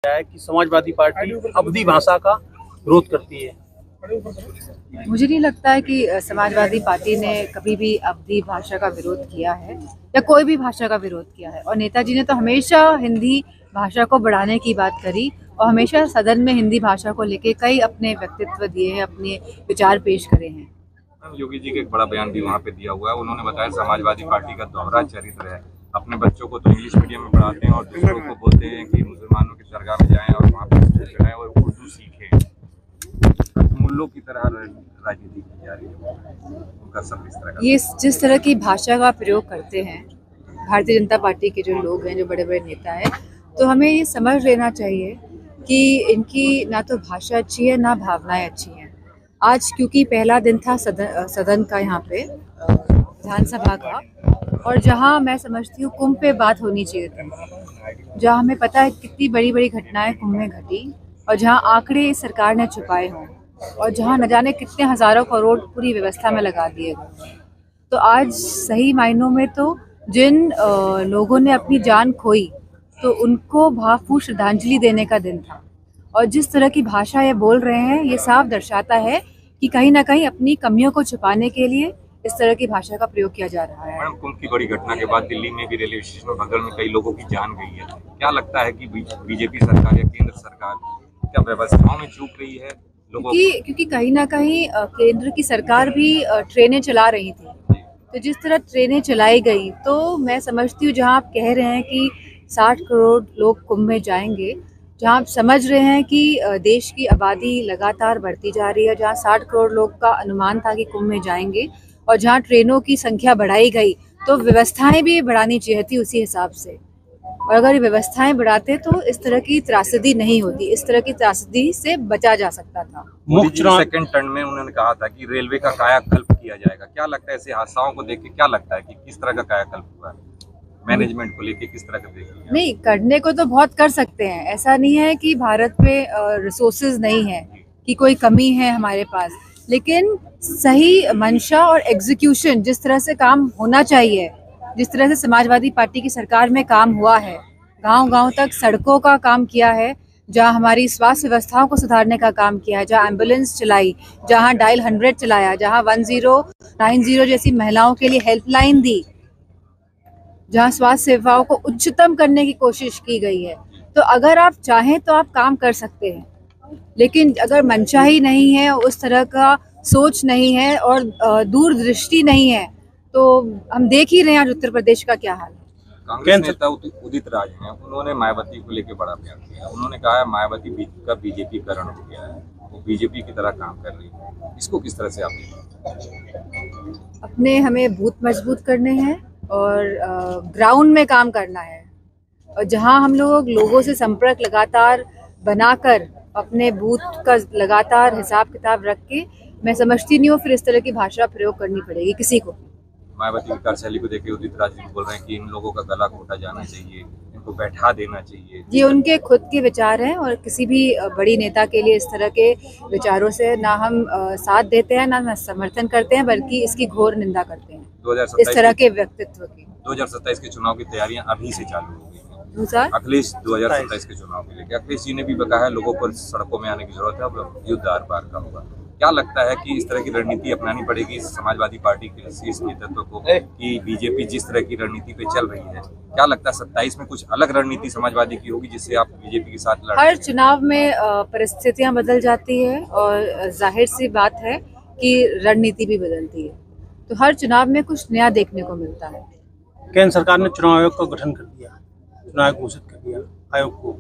है कि समाजवादी पार्टी अवधी भाषा का विरोध करती है। मुझे नहीं लगता है कि समाजवादी पार्टी ने कभी भी अवधी भाषा का विरोध किया है या कोई भी भाषा का विरोध किया है। और नेताजी ने तो हमेशा हिंदी भाषा को बढ़ाने की बात करी और हमेशा सदन में हिंदी भाषा को लेके कई अपने व्यक्तित्व दिए हैं, अपने विचार पेश करे हैं। योगी जी के एक बड़ा बयान भी वहाँ पे दिया हुआ है। उन्होंने बताया समाजवादी पार्टी का दोहरा चरित्र है। अपने बच्चों को तो इंग्लिश मीडियम में पढ़ाते हैं और दूसरों को बोलते हैं कि मुसलमानों की दरगाह में जाएं और वहाँ पे स्कूल चढ़ाएं और उर्दू सीखें। मुल्लों की तरह राजनीति की जा रही है उनका सब इस तरह का। ये जिस तरह की भाषा का प्रयोग करते हैं भारतीय जनता पार्टी के जो लोग हैं, जो बड़े बड़े नेता हैं, तो हमें ये समझ लेना चाहिए कि इनकी ना तो भाषा अच्छी है ना भावनाएं अच्छी हैं। आज क्योंकि पहला दिन था सदन का, यहाँ पे विधानसभा का, और जहाँ मैं समझती हूँ कुंभ पे बात होनी चाहिए थी, जहाँ हमें पता है कितनी बड़ी बड़ी घटनाएं कुंभ में घटी और जहाँ आंकड़े सरकार ने छुपाए हों और जहाँ न जाने कितने हज़ारों करोड़ पूरी व्यवस्था में लगा दिए गए। तो आज सही मायनों में तो जिन लोगों ने अपनी जान खोई तो उनको भावपूर्ण श्रद्धांजलि देने का दिन था। और जिस तरह की भाषा ये बोल रहे हैं, ये साफ दर्शाता है कि कहीं ना कहीं अपनी कमियों को छुपाने के लिए इस तरह की भाषा का प्रयोग किया जा रहा है। मैडम, कुंभ की बड़ी घटना के बाद दिल्ली में भी रेलवे स्टेशन बगल में कई लोगों की जान गई है। क्या लगता है कि बीजेपी सरकार या केंद्र सरकार क्या व्यवस्थाओं में चूक रही है लोगों क्योंकि कहीं ना कहीं केंद्र की सरकार भी ट्रेनें चला रही थी, तो जिस तरह ट्रेनें चलाई गई तो मैं समझती हूँ जहाँ आप कह रहे हैं कि 60 करोड़ लोग कुंभ में जाएंगे, जहाँ आप समझ रहे हैं कि देश की आबादी लगातार बढ़ती जा रही है, जहाँ 60 करोड़ लोग का अनुमान था कि कुंभ में जाएंगे और जहाँ ट्रेनों की संख्या बढ़ाई गई, तो व्यवस्थाएं भी बढ़ानी चाहिए थी उसी हिसाब से। और अगर ये व्यवस्थाएं बढ़ाते तो इस तरह की त्रासदी नहीं होती, इस तरह की त्रासदी से बचा जा सकता था। सेकंड टर्न में उन्होंने कहा था कि रेलवे का कायाकल्प किया जाएगा। क्या लगता है ऐसे हादसाओं को देख के क्या लगता है कि किस तरह का कायाकल्प हुआ है? मैनेजमेंट को लेके किस तरह का देखिए? नहीं, करने को तो बहुत कर सकते हैं, ऐसा नहीं है कि भारत में रिसोर्सेज नहीं है, कि कोई कमी है हमारे पास, लेकिन सही मंशा और एग्जीक्यूशन जिस तरह से काम होना चाहिए, जिस तरह से समाजवादी पार्टी की सरकार में काम हुआ है, गांव-गांव तक सड़कों का काम किया है, जहां हमारी स्वास्थ्य व्यवस्थाओं को सुधारने का काम किया है, जहां एम्बुलेंस चलाई, जहां डायल 100 चलाया, जहां 1090 जैसी महिलाओं के लिए हेल्पलाइन दी, जहां स्वास्थ्य सेवाओं को उच्चतम करने की कोशिश की गई है। तो अगर आप चाहें तो आप काम कर सकते हैं, लेकिन अगर मंशा ही नहीं है, उस तरह का सोच नहीं है और दूरदृष्टि नहीं है, तो हम देख ही रहे हैं आज उत्तर प्रदेश का क्या हाल है। कांग्रेस नेता उदित राज हैं, उन्होंने मायावती को लेकर बड़ा बयान दिया। उन्होंने कहा है मायावती का बीजेपीकरण हो गया है, वो बीजेपी की तरह काम कर रही है। इसको किस तरह से आप अपने हमें बूथ मजबूत करने हैं और ग्राउंड में काम करना है, और जहां हम लोगों से संपर्क लगातार बनाकर अपने बूथ का लगातार हिसाब किताब रख के, मैं समझती नहीं हूँ फिर इस तरह की भाषा प्रयोग करनी पड़ेगी किसी को। मायावती की कार्यशैली को देखे उदित राज जी बोल रहे हैं कि इन लोगों का गला घोटा जाना चाहिए, इनको बैठा देना चाहिए। ये उनके खुद के विचार हैं और किसी भी बड़ी नेता के लिए इस तरह के विचारों से ना हम साथ देते हैं, ना समर्थन करते हैं, बल्कि इसकी घोर निंदा करते हैं, इस तरह के व्यक्तित्व की। 2027 के चुनाव की तैयारियां अभी से चालू हो गई हैं। 2027 के चुनाव के लिए अखिलेश जी ने भी कहा है लोगों को सड़कों में आने की जरूरत है, अब युद्ध आर पार का होगा। क्या लगता है कि इस तरह की रणनीति अपनानी पड़ेगी समाजवादी पार्टी के शीर्ष नेतृत्व को कि बीजेपी जिस तरह की रणनीति पे चल रही है, क्या लगता है 27 में कुछ अलग रणनीति समाजवादी की होगी जिससे आप बीजेपी के साथ लड़? हर चुनाव में परिस्थितियां बदल जाती है और जाहिर सी बात है कि रणनीति भी बदलती है, तो हर चुनाव में कुछ नया देखने को मिलता है। केंद्र सरकार ने चुनाव आयोग का गठन कर दिया, चुनाव घोषित कर दिया, आयोग को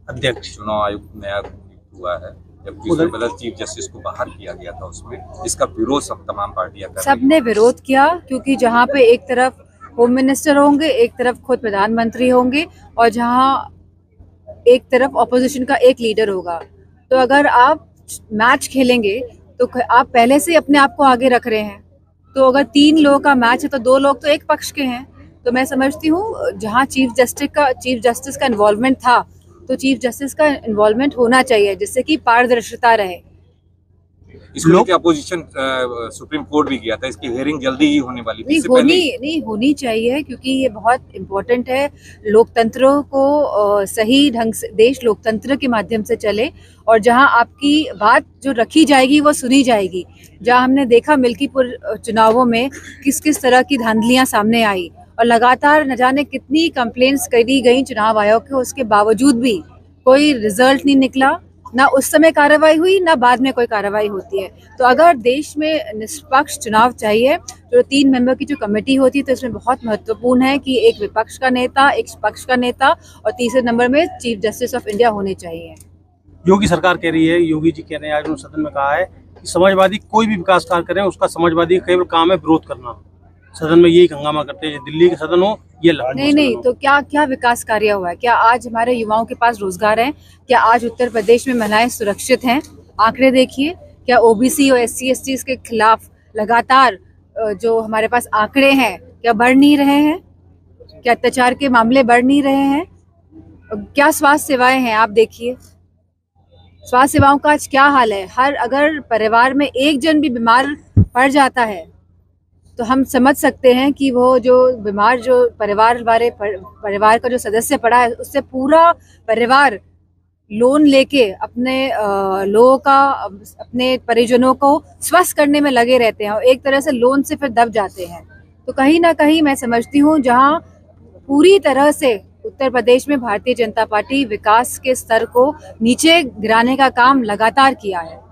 अध्यक्ष। चुनाव आयोग नया हुआ है, जबकि उसमें पहले चीफ जस्टिस को बाहर किया गया था, उसमें इसका विरोध सब तमाम पार्टियां कर रही हैं। सबने विरोध किया, क्योंकि जहां पे एक तरफ होम मिनिस्टर होंगे, एक तरफ खुद प्रधानमंत्री होंगे और जहां एक तरफ ऑपोजिशन का एक लीडर होगा, तो अगर आप मैच खेलेंगे तो आप पहले से अपने आप को आगे रख रहे हैं, तो अगर 3 लोगों का मैच है तो 2 लोग तो एक पक्ष के हैं। तो मैं समझती हूँ जहाँ चीफ जस्टिस का इन्वॉल्वमेंट था, तो चीफ जस्टिस का इन्वॉल्वमेंट होना चाहिए जिससे कि पारदर्शिता रहे। इसको लेके अपोजिशन सुप्रीम कोर्ट भी गया था, इसकी हियरिंग जल्दी ही होने वाली थी। नहीं होनी चाहिए, क्योंकि ये बहुत इम्पोर्टेंट है। लोकतंत्रों को सही ढंग से, देश लोकतंत्र के माध्यम से चले और जहां आपकी बात जो रखी जाएगी वो सुनी जाएगी। जहां हमने देखा मिल्कीपुर चुनावों में किस किस तरह की धांधलियां सामने आई और लगातार न जाने कितनी कंप्लेंट्स करी गई चुनाव आयोग के, उसके बावजूद भी कोई रिजल्ट नहीं निकला। ना उस समय कार्रवाई हुई, ना बाद में कोई कार्रवाई होती है। तो अगर देश में निष्पक्ष चुनाव चाहिए तो 3 मेंबर की जो कमेटी होती है, तो इसमें बहुत महत्वपूर्ण है कि एक विपक्ष का नेता, एक पक्ष का नेता और तीसरे नंबर में चीफ जस्टिस ऑफ इंडिया होने चाहिए। योगी सरकार कह रही है, योगी जी कह रहे हैं, आज उन्होंने सदन में कहा है कि समाजवादी कोई भी विकास कार्य करें, उसका समाजवादी का केवल काम है विरोध करना। सदन में यही हंगामा करते हैं, दिल्ली के सदन हो ये नहीं तो क्या विकास कार्य हुआ है? क्या आज हमारे युवाओं के पास रोजगार है? क्या आज उत्तर प्रदेश में महिलाएं सुरक्षित हैं? आंकड़े देखिए। क्या ओबीसी और SC ST के खिलाफ लगातार जो हमारे पास आंकड़े हैं, क्या बढ़ नहीं रहे हैं? क्या अत्याचार के मामले बढ़ नहीं रहे हैं? क्या स्वास्थ्य सेवाएं हैं? आप देखिए स्वास्थ्य सेवाओं का आज क्या हाल है। अगर परिवार में एक जन भी बीमार पड़ जाता है तो हम समझ सकते हैं कि वो जो बीमार, जो परिवार का जो सदस्य पड़ा है, उससे पूरा परिवार लोन लेके अपने लोगों का, अपने परिजनों को स्वस्थ करने में लगे रहते हैं और एक तरह से लोन से फिर दब जाते हैं। तो कहीं ना कहीं मैं समझती हूँ जहाँ पूरी तरह से उत्तर प्रदेश में भारतीय जनता पार्टी विकास के स्तर को नीचे गिराने का काम लगातार किया है।